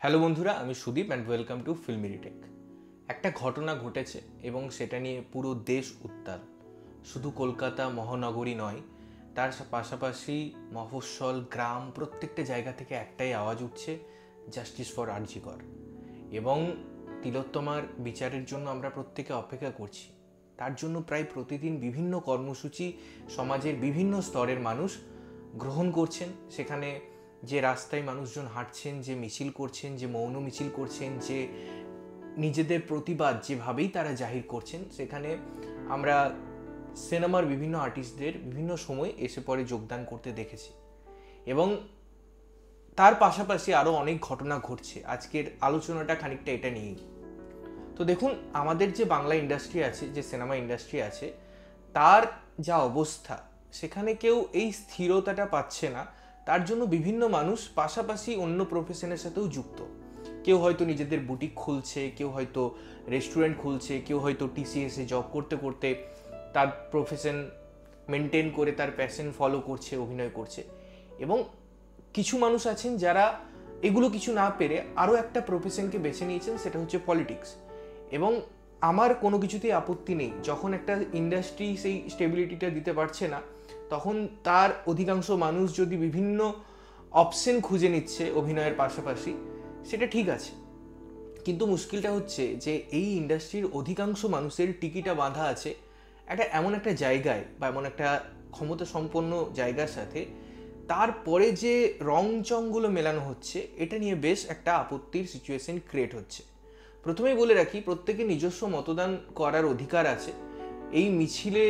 Hello বন্ধুরা, আমি Sudip and welcome to ফিল্মিরিটেক। একটা ঘটনা ঘটেছে এবং সেটা নিয়ে পুরো দেশ উত্তাল। শুধু কলকাতা মহানগরী নয়, তার পাশাপাশি মফস্বল, গ্রাম, প্রত্যেকটা জায়গা থেকে একটাই আওয়াজ উঠছে, জাস্টিস ফর আরজি কর। এবং তিলোত্তমার বিচারের জন্য আমরা প্রত্যেকে অপেক্ষা করছি। তার জন্য প্রায় প্রতিদিন বিভিন্ন কর্মসূচি সমাজের বিভিন্ন স্তরের মানুষ গ্রহণ করছেন। সেখানে যে রাস্তায় মানুষজন হাঁটছেন, যে মিছিল করছেন, যে মৌন মিছিল করছেন, যে নিজেদের প্রতিবাদ যেভাবেই তারা জাহির করছেন, সেখানে আমরা সিনেমার বিভিন্ন আর্টিস্টদের বিভিন্ন সময় এসে পরে যোগদান করতে দেখেছি। এবং তার পাশাপাশি আরও অনেক ঘটনা ঘটছে। আজকের আলোচনাটা খানিকটা এটা নিয়েই। তো দেখুন, আমাদের যে বাংলা ইন্ডাস্ট্রি আছে, যে সিনেমা ইন্ডাস্ট্রি আছে, তার যা অবস্থা, সেখানে কেউ এই স্থিরতাটা পাচ্ছে না। তার জন্য বিভিন্ন মানুষ পাশাপাশি অন্য প্রফেশনের সাথেও যুক্ত। কেউ হয়তো নিজেদের বুটিক খুলছে, কেউ হয়তো রেস্টুরেন্ট খুলছে, কেউ হয়তো টিসিএসে জব করতে করতে তার প্রফেশন মেনটেন করে তার প্যাশন ফলো করছে, অভিনয় করছে। এবং কিছু মানুষ আছেন যারা এগুলো কিছু না পেরে আরও একটা প্রফেশনকে বেছে নিয়েছেন, সেটা হচ্ছে পলিটিক্স। এবং আমার কোনো কিছুতেই আপত্তি নেই, যখন একটা ইন্ডাস্ট্রি সেই স্টেবিলিটিটা দিতে পারছে না, তখন তার অধিকাংশ মানুষ যদি বিভিন্ন অপশন খুঁজে নিচ্ছে অভিনয়ের পাশাপাশি, সেটা ঠিক আছে। কিন্তু মুশকিলটা হচ্ছে যে এই ইন্ডাস্ট্রির অধিকাংশ মানুষের টিকিটা বাঁধা আছে এমন একটা জায়গায় বা এমন একটা ক্ষমতা সম্পন্ন জায়গার সাথে, তারপরে যে রং চংগুলো মেলানো হচ্ছে, এটা নিয়ে বেশ একটা আপত্তির সিচুয়েশন ক্রিয়েট হচ্ছে। প্রথমেই বলে রাখি, প্রত্যেকের নিজস্ব মতদান করার অধিকার আছে। এই মিছিলে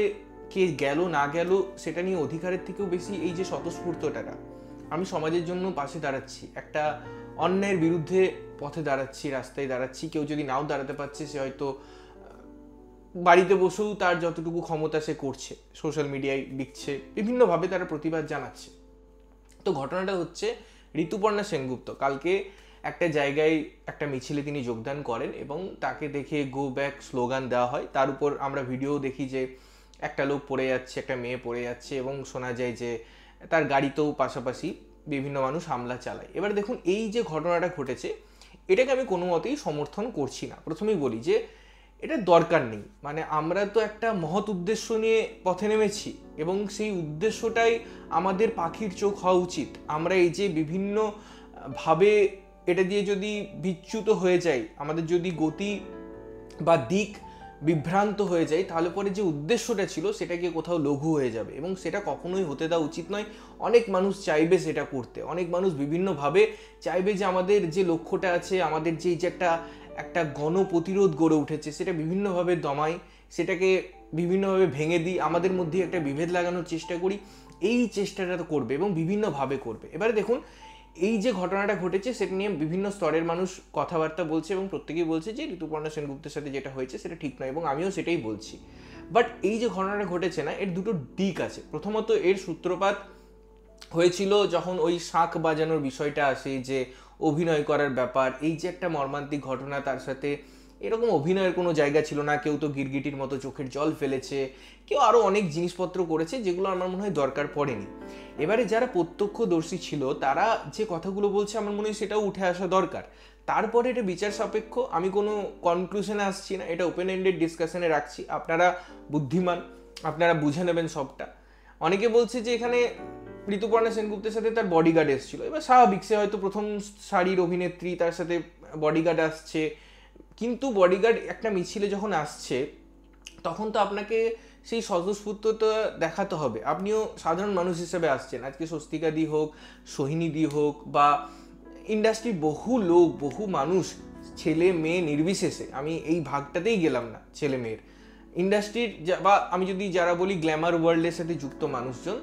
কে গেল না গেল সেটা নিয়ে অধিকারের থেকেও বেশি এই যে স্বতঃস্ফূর্তটা, আমি সমাজের জন্য পাশে দাঁড়াচ্ছি, একটা অন্যায়ের বিরুদ্ধে পথে দাঁড়াচ্ছি, রাস্তায় দাঁড়াচ্ছি। কেউ যদি নাও দাঁড়াতে পারছে, সে হয়তো বাড়িতে বসেও তার যতটুকু ক্ষমতা সে করছে, সোশ্যাল মিডিয়ায় লিখছে, বিভিন্নভাবে তারা প্রতিবাদ জানাচ্ছে। তো ঘটনাটা হচ্ছে, ঋতুপর্ণা সেনগুপ্ত কালকে একটা জায়গায় একটা মিছিলে তিনি যোগদান করেন এবং তাকে দেখে গো ব্যাক স্লোগান দেওয়া হয়। তার উপর আমরা ভিডিও দেখি যে একটা লোক পড়ে যাচ্ছে, একটা মেয়ে পড়ে যাচ্ছে, এবং শোনা যায় যে তার গাড়িতেও পাশাপাশি বিভিন্ন মানুষ হামলা চালায়। এবার দেখুন, এই যে ঘটনাটা ঘটেছে, এটাকে আমি কোনো মতেই সমর্থন করছি না। প্রথমেই বলি যে এটা দরকার নেই। মানে আমরা তো একটা মহৎ উদ্দেশ্য নিয়ে পথে নেমেছি এবং সেই উদ্দেশ্যটাই আমাদের পাখির চোখ হওয়া উচিত। আমরা এই যে বিভিন্ন ভাবে এটা দিয়ে যদি বিচ্যুত হয়ে যাই, আমাদের যদি গতি বা দিক বিভ্রান্ত হয়ে যায়, তাহলে পরে যে উদ্দেশ্যটা ছিল সেটা গিয়ে কোথাও লঘু হয়ে যাবে, এবং সেটা কখনোই হতে দেওয়া উচিত নয়। অনেক মানুষ চাইবে সেটা করতে, অনেক মানুষ বিভিন্নভাবে চাইবে যে আমাদের যে লক্ষ্যটা আছে, আমাদের যে একটা একটা গণপ্রতিরোধ গড়ে উঠেছে, সেটা বিভিন্নভাবে দমাই, সেটাকে বিভিন্নভাবে ভেঙে দিই, আমাদের মধ্যে একটা বিভেদ লাগানোর চেষ্টা করি। এই চেষ্টাটা তো করবে এবং বিভিন্নভাবে করবে। এবারে দেখুন, এই যে ঘটনাটা ঘটেছে সেটা নিয়ে বিভিন্ন স্তরের মানুষ কথাবার্তা বলছে এবং প্রত্যেকেই বলছে যে ঋতুপর্ণা সেনগুপ্তের সাথে যেটা হয়েছে সেটা ঠিক নয়, এবং আমিও সেটাই বলছি। বাট এই যে ঘটনাটা ঘটেছে না, এর দুটো দিক আছে। প্রথমত, এর সূত্রপাত হয়েছিল যখন ওই শাঁখ বাজানোর বিষয়টা আসে, যে অভিনয় করার ব্যাপার, এই যে একটা মর্মান্তিক ঘটনা, তার সাথে এরকম অভিনয়ের কোনো জায়গা ছিল না। কেউ তো গিরগিটির মতো চোখের জল ফেলেছে, কেউ আরও অনেক জিনিসপত্র করেছে যেগুলো আমার মনে হয় দরকার পড়েনি। এবারে যারা প্রত্যক্ষদর্শী ছিল তারা যে কথাগুলো বলছে, আমার মনে হয় সেটাও উঠে আসা দরকার। তারপরে এটা বিচার সাপেক্ষ, আমি কোনো কনক্লুশনে আসছি না, এটা ওপেন এন্ডেড ডিসকাশনে রাখছি। আপনারা বুদ্ধিমান, আপনারা বুঝে নেবেন সবটা। অনেকে বলছে যে এখানে ঋতুপর্ণা সেনগুপ্তের সাথে তার বডিগার্ড এসেছিল। এবার স্বাভাবিক, সে হয়তো প্রথম সারির অভিনেত্রী, তার সাথে বডিগার্ড আসছে। কিন্তু বডিগার্ড একটা মিছিলে যখন আসছে, তখন তো আপনাকে সেই স্বতঃস্ফূর্ততা দেখাতে হবে। আপনিও সাধারণ মানুষ হিসেবে আসছেন। আজকে স্বস্তিকা দি হোক, সোহিনী দি হোক, বা ইন্ডাস্ট্রির বহু লোক, বহু মানুষ, ছেলে মেয়ে নির্বিশেষে, আমি এই ভাগটাতেই গেলাম না, ছেলে মেয়ের, ইন্ডাস্ট্রির বা আমি যদি যারা বলি গ্ল্যামার ওয়ার্ল্ডের সাথে যুক্ত মানুষজন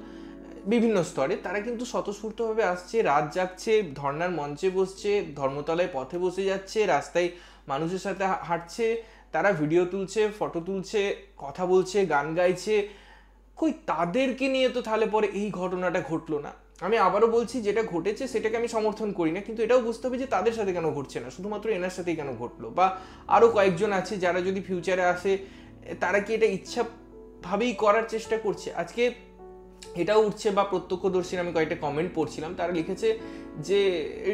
বিভিন্ন স্তরে, তারা কিন্তু স্বতঃস্ফূর্তভাবে আসছে, রাত জাগছে, ধর্নার মঞ্চে বসছে, ধর্মতলায় পথে বসে যাচ্ছে, রাস্তায় মানুষের সাথে হাঁটছে, তারা ভিডিও তুলছে, ফটো তুলছে, কথা বলছে, গান গাইছে। কই তাদেরকে নিয়ে তো তাহলে পরে এই ঘটনাটা ঘটলো না। আমি আবারও বলছি, যেটা ঘটেছে সেটাকে আমি সমর্থন করি না, কিন্তু এটাও বুঝতে হবে যে তাদের সাথে কেন ঘটছে না, শুধুমাত্র এনার সাথেই কেন ঘটলো। বা আরও কয়েকজন আছে যারা যদি ফিউচারে আসে, তারা কি এটা ইচ্ছাভাবেই করার চেষ্টা করছে? আজকে এটাও উঠছে বা প্রত্যক্ষদর্শীর আমি কয়েকটা কমেন্ট পড়ছিলাম, তারা লিখেছে যে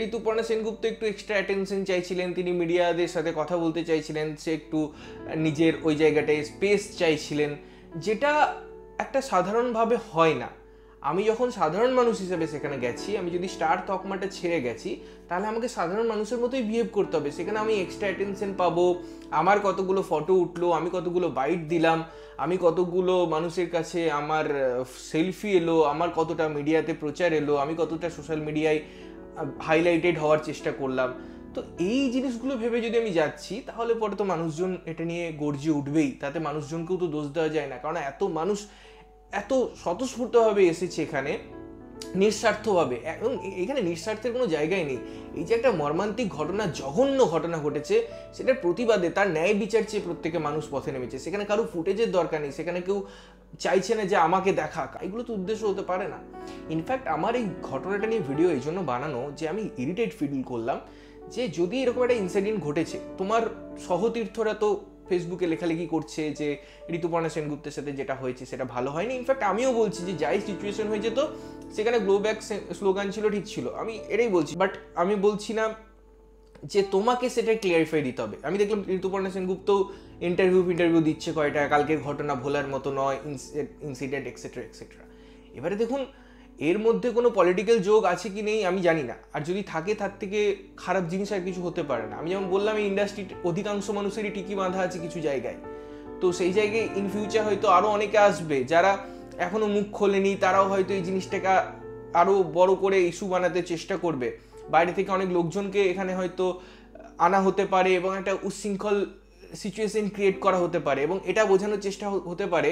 ঋতুপর্ণা সেনগুপ্ত একটু এক্সট্রা অ্যাটেনশন চাইছিলেন, তিনি মিডিয়াদের সাথে কথা বলতে চাইছিলেন, সে একটু নিজের ওই জায়গাটায় স্পেস চাইছিলেন, যেটা একটা সাধারণভাবে হয় না। আমি যখন সাধারণ মানুষ হিসেবে সেখানে গেছি, আমি যদি স্টার তকমাটা ছেড়ে গেছি, তাহলে আমাকে সাধারণ মানুষের মতোই বিহেভ করতে হবে। সেখানে আমি এক্সট্রা অ্যাটেনশন পাবো, আমার কতগুলো ফটো উঠলো, আমি কতগুলো বাইট দিলাম, আমি কতগুলো মানুষের কাছে আমার সেলফি এলো, আমার কতটা মিডিয়াতে প্রচার এলো, আমি কতটা সোশ্যাল মিডিয়ায় হাইলাইটেড হওয়ার চেষ্টা করলাম। তো এই জিনিসগুলো ভেবে যদি আমি যাচ্ছি, তাহলে পরে তো মানুষজন এটা নিয়ে গর্জে উঠবেই। তাতে মানুষজনকেও তো দোষ দেওয়া যায় না, কারণ এত মানুষ এত স্বতঃস্ফূর্তভাবে এসেছে এখানে নিঃস্বার্থভাবে, এবং এখানে নিঃস্বার্থের কোনো জায়গায় নেই। এই যে একটা মর্মান্তিক ঘটনা, জঘন্য ঘটনা ঘটেছে, সেটার প্রতিবাদে তার ন্যায় বিচার চেয়ে প্রত্যেকে মানুষ পথে নেমেছে। সেখানে কারো ফুটেজের দরকার নেই, সেখানে কেউ চাইছে না যে আমাকে দেখাক, এগুলো তো উদ্দেশ্য হতে পারে না। ইনফ্যাক্ট আমার এই ঘটনাটা নিয়ে ভিডিও এই জন্য বানানো যে আমি ইরিটেট ফিল করলাম যে যদি এরকম একটা ইনসিডেন্ট ঘটেছে, তোমার সহতীর্থরা তো ফেসবুকে লেখালেখি করছে যে ঋতুপর্ণা সেনগুপ্তের সাথে যেটা হয়েছে সেটা ভালো হয়নি। ইনফ্যাক্ট আমিও বলছি যে যাই সিচুয়েশন হয়েছে, তো সেখানে গ্লো ব্যাক স্লোগান ছিল, ঠিক ছিল, আমি এটাই বলছি। বাট আমি বলছি না যে তোমাকে সেটা ক্লিয়ারিফাই দিতে হবে। আমি দেখলাম ঋতুপর্ণা সেনগুপ্ত ইন্টারভিউ দিচ্ছে কয়টা, কালকের ঘটনা ভোলার মতো নয়, ইনসিডেন্ট এক্সেট্রা এক্সেট্রা। এবারে দেখুন, এর মধ্যে কোনো পলিটিক্যাল যোগ আছে কি নেই আমি জানি না, আর যদি থাকে তার থেকে খারাপ জিনিস আর কিছু হতে পারে না। আমি যেমন বললাম, এই ইন্ডাস্ট্রির অধিকাংশ মানুষেরই টিকি বাঁধা আছে কিছু জায়গায়, তো সেই জায়গায় ইন ফিউচার হয়তো আরও অনেকে আসবে যারা এখনও মুখ খোলেনি, তারাও হয়তো এই জিনিসটাকে আরও বড় করে ইস্যু বানাতে চেষ্টা করবে। বাইরে থেকে অনেক লোকজনকে এখানে হয়তো আনা হতে পারে এবং একটা উচ্ছৃঙ্খল সিচুয়েশন ক্রিয়েট করা হতে পারে, এবং এটা বোঝানোর চেষ্টা হতে পারে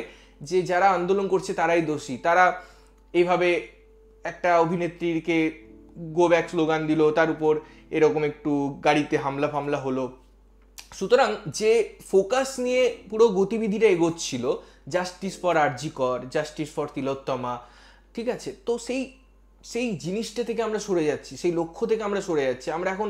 যে যারা আন্দোলন করছে তারাই দোষী, তারা এইভাবে একটা অভিনেত্রীকে গো ব্যাক স্লোগান দিল, তার উপর এরকম একটু গাড়িতে হামলা ফামলা হলো। সুতরাং যে ফোকাস নিয়ে পুরো গতিবিধিটা এগোচ্ছিল, জাস্টিস ফর আরজি কর, জাস্টিস ফর তিলোত্তমা, ঠিক আছে, তো সেই জিনিসটা থেকে আমরা সরে যাচ্ছি, সেই লক্ষ্য থেকে আমরা সরে যাচ্ছি। আমরা এখন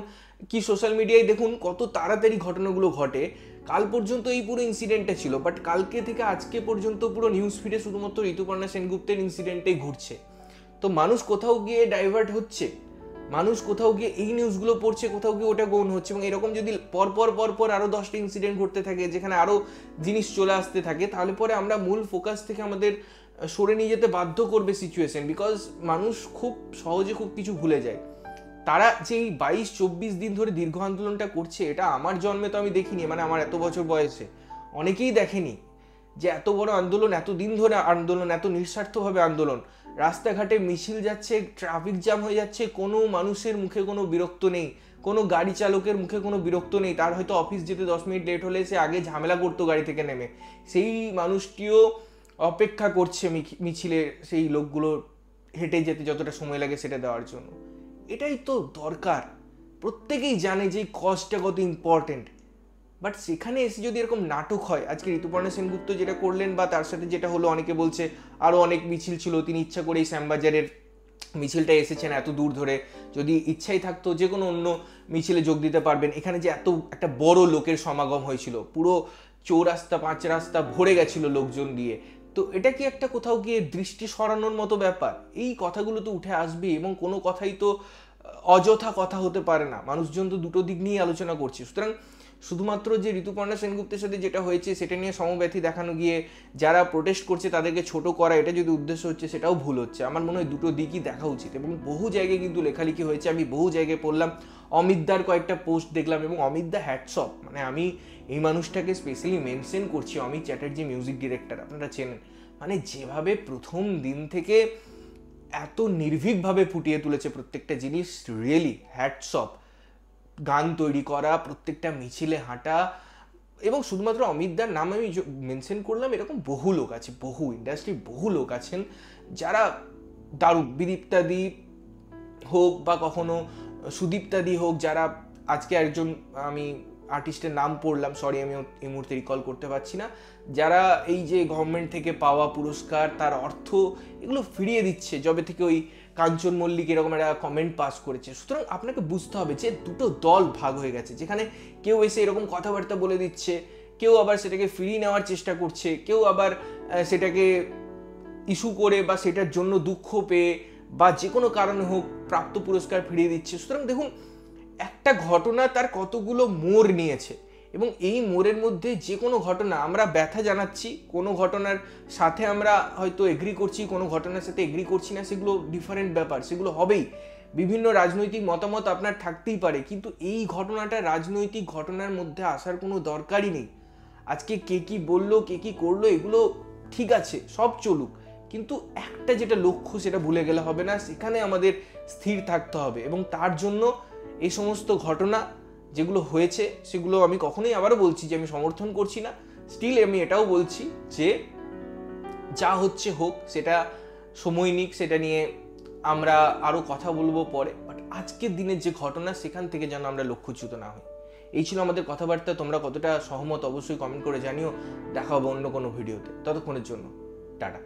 কি সোশ্যাল মিডিয়ায় দেখুন কত তাড়াতাড়ি ঘটনাগুলো ঘটে। কাল পর্যন্ত এই পুরো ইনসিডেন্টটা ছিল, বাট কালকে থেকে আজকে পর্যন্ত পুরো নিউজ ফিডে শুধুমাত্র ঋতুপর্ণা সেনগুপ্তের ইনসিডেন্টেই ঘুরছে। তো মানুষ কোথাও গিয়ে ডাইভার্ট হচ্ছে, মানুষ কোথাও গিয়ে এই নিউজগুলো পড়ছে, কোথাও গিয়ে ওটা গৌণ হচ্ছে, এবং এরকম যদি পরপর আরও 10টা ইনসিডেন্ট ঘটতে থাকে, যেখানে আরও জিনিস চলে আসতে থাকে, তাহলে পরে আমরা মূল ফোকাস থেকে আমাদের সরে নিয়ে যেতে বাধ্য করবে সিচুয়েশন। বিকজ মানুষ খুব সহজে খুব কিছু ভুলে যায়। তারা যে এই 22-24 দিন ধরে দীর্ঘ আন্দোলনটা করছে, এটা আমার জন্মে তো আমি দেখিনি, মানে আমার এত বছর বয়সে অনেকেই দেখেনি যে এত বড় আন্দোলন, এত দিন ধরে আন্দোলন, এত নিঃস্বার্থভাবে আন্দোলন। রাস্তাঘাটে মিছিল যাচ্ছে, ট্রাফিক জ্যাম হয়ে যাচ্ছে, কোনো মানুষের মুখে কোনো বিরক্ত নেই, কোনো গাড়ি চালকের মুখে কোনো বিরক্ত নেই। তার হয়তো অফিস যেতে 10 মিনিট লেট হলে সে আগে ঝামেলা করতো গাড়ি থেকে নেমে, সেই মানুষটিও অপেক্ষা করছে মিছিলে সেই লোকগুলো হেঁটে যেতে যতটা সময় লাগে সেটা দেওয়ার জন্য। এটাই তো দরকার। প্রত্যেকেই জানে যে এই কজটা কত ইম্পর্টেন্ট, বাট সেখানে এসে যদি এরকম নাটক হয়, আজকে ঋতুপর্ণা সেনগুপ্ত যেটা করলেন বা তার সাথে যেটা হলো, অনেকে বলছে আরও অনেক মিছিল ছিল, তিনি ইচ্ছা করেই শ্যামবাজারের মিছিলটা এসেছেন এত দূর ধরে, যদি ইচ্ছাই থাকতো যে কোনো অন্য মিছিলে যোগ দিতে পারবেন। এখানে যে এত একটা বড় লোকের সমাগম হয়েছিল, পুরো চৌরাস্তা 5 রাস্তা ভরে গেছিল লোকজন দিয়ে, তো এটা কি একটা কোথাও গিয়ে দৃষ্টি সরানোর মতো ব্যাপার? এই কথাগুলো তো উঠে আসবে, এবং কোনো কথাই তো অযথা কথা হতে পারে না। মানুষজন তো দুটো দিক নিয়ে আলোচনা করছে। সুতরাং শুধুমাত্র যে ঋতুপর্ণা সেনগুপ্তের সাথে যেটা হয়েছে সেটা নিয়ে সমব্যথী দেখানো গিয়ে যারা প্রোটেস্ট করছে তাদেরকে ছোট করা, এটা যদি উদ্দেশ্য হচ্ছে, সেটাও ভুল হচ্ছে। আমার মনে হয় দুটো দিকই দেখা উচিত, এবং বহু জায়গায় কিন্তু লেখালেখি হয়েছে, আমি বহু জায়গায় পড়লাম, অমিতদার কয়েকটা পোস্ট দেখলাম, এবং অমিতদা হ্যাটসঅপ, মানে আমি এই মানুষটাকে স্পেশালি মেনশন করছি, অমিত চ্যাটার্জি মিউজিক ডিরেক্টর, আপনারা চেনেন, মানে যেভাবে প্রথম দিন থেকে এত নির্ভীকভাবে ফুটিয়ে তুলেছে প্রত্যেকটা জিনিস, রিয়েলি হ্যাটসঅপ। গান তৈরি করা, প্রত্যেকটা মিছিলে হাঁটা, এবং শুধুমাত্র অমিতদার নাম আমি মেনশন করলাম, এরকম বহু লোক আছে, বহু ইন্ডাস্ট্রি বহু লোক আছেন যারা দারুণ, বিদীপ্তাদি হোক বা কখনো সুদীপ্তাদি হোক, যারা আজকে একজন আমি আর্টিস্টের নাম পড়লাম, সরি আমি এই মুহূর্তে রিকল করতে পারছি না, যারা এই যে গভর্নমেন্ট থেকে পাওয়া পুরস্কার তার অর্থ এগুলো ফিরিয়ে দিচ্ছে, যবে থেকে ওই কাঞ্চন মল্লিক এরকম একটা কমেন্ট পাস করেছে। সুতরাং আপনাকে বুঝতে হবে যে দুটো দল ভাগ হয়ে গেছে, যেখানে কেউ এসে এরকম কথাবার্তা বলে দিচ্ছে, কেউ আবার সেটাকে ফিরিয়ে নেওয়ার চেষ্টা করছে, কেউ আবার সেটাকে ইস্যু করে বা সেটার জন্য দুঃখ পেয়ে বা যে কোনো কারণে হোক প্রাপ্ত পুরস্কার ফিরিয়ে দিচ্ছে। সুতরাং দেখুন, একটা ঘটনা তার কতগুলো মোড় নিয়েছে এবং এই মোড়ের মধ্যে যে কোনো ঘটনা আমরা ব্যথা জানাচ্ছি, কোনো ঘটনার সাথে আমরা হয়তো এগ্রি করছি, কোনো ঘটনার সাথে এগ্রি করছি না, সেগুলো ডিফারেন্ট ব্যাপার, সেগুলো হবেই। বিভিন্ন রাজনৈতিক মতামত আপনার থাকতেই পারে, কিন্তু এই ঘটনাটা রাজনৈতিক ঘটনার মধ্যে আসার কোনো দরকারই নেই। আজকে কে কি বললো, কে কি করলো, এগুলো ঠিক আছে, সব চলুক, কিন্তু একটা যেটা লক্ষ্য সেটা ভুলে গেলে হবে না, সেখানে আমাদের স্থির থাকতে হবে। এবং তার জন্য এই সমস্ত ঘটনা যেগুলো হয়েছে সেগুলো আমি কখনোই, আবারও বলছি যে আমি সমর্থন করছি না, স্টিল আমি এটাও বলছি যে যা হচ্ছে হোক, সেটা সময় নিক, সেটা নিয়ে আমরা আরও কথা বলবো পরে। বাট আজকের দিনের যে ঘটনা, সেখান থেকে যেন আমরা লক্ষ্যচ্যুত না হই। এই ছিল আমাদের কথাবার্তা। তোমরা কতটা সহমত অবশ্যই কমেন্ট করে জানিও। দেখা হবে অন্য কোনো ভিডিওতে। ততক্ষণের জন্য টাটা।